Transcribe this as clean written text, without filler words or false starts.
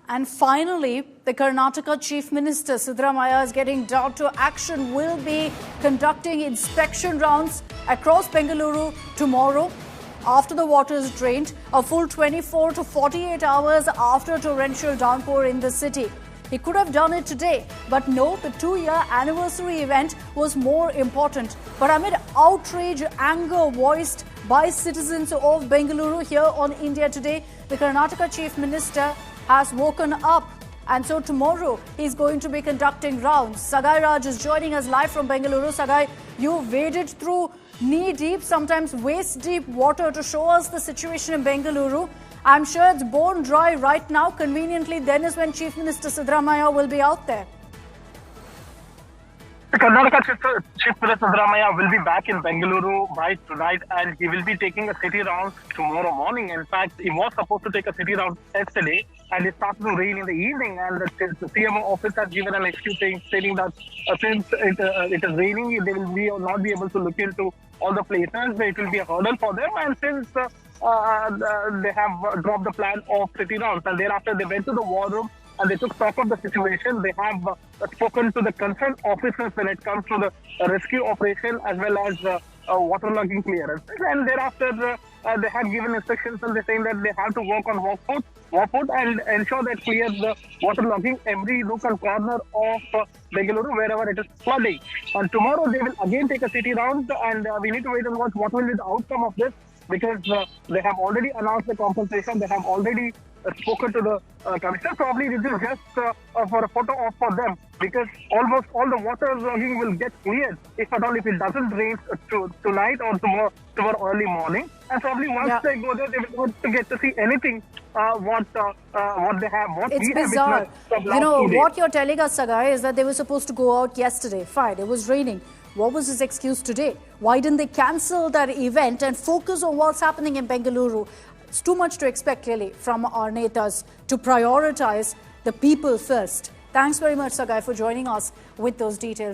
And finally, the Karnataka Chief Minister Siddaramaiah is getting down to action. Will be conducting inspection rounds across Bengaluru tomorrow after the water is drained, a full 24 to 48 hours after torrential downpour in the city. He could have done it today, but no, the 2-year anniversary event was more important. But amid outrage, anger voiced by citizens of Bengaluru here on India Today, the Karnataka Chief Minister has woken up. And so tomorrow he's going to be conducting rounds. Sagai Raj is joining us live from Bengaluru. Sagai, you waded through knee-deep, sometimes waist-deep water to show us the situation in Bengaluru. I'm sure it's bone dry right now. Conveniently, then is when Chief Minister Siddaramaiah will be out there. The Karnataka Chief Minister Siddaramaiah will be back in Bengaluru by tonight, and he will be taking a city round tomorrow morning. In fact, he was supposed to take a city round yesterday, and it started to rain in the evening. And the CMO office has given an excuse stating that since it is raining, they will not be able to look into all the places. It will be a hurdle for them, and since they have dropped the plan of city rounds, and thereafter they went to the war room and they took stock of the situation. They have spoken to the concerned officers when it comes to the rescue operation as well as waterlogging clearance. And thereafter, they have given instructions, and they're saying that they have to work on walk-foot and ensure that clears the waterlogging every nook and corner of Bengaluru wherever it is flooding. And tomorrow they will again take a city round, and we need to wait and watch what will be the outcome of this, because they have already announced the compensation. They have already spoken to the commissioner. Probably this is just for a photo op for them, because almost all the water logging will get cleared if at all, if it doesn't rain tonight or tomorrow early morning. And probably once they go there, they will not get to see anything what they have. It's bizarre. You know, what you're telling us, Sagai, is that they were supposed to go out yesterday. Fine, it was raining. What was his excuse today? Why didn't they cancel that event and focus on what's happening in Bengaluru? It's too much to expect, clearly, from our netas to prioritize the people first. Thanks very much, Sagai, for joining us with those details.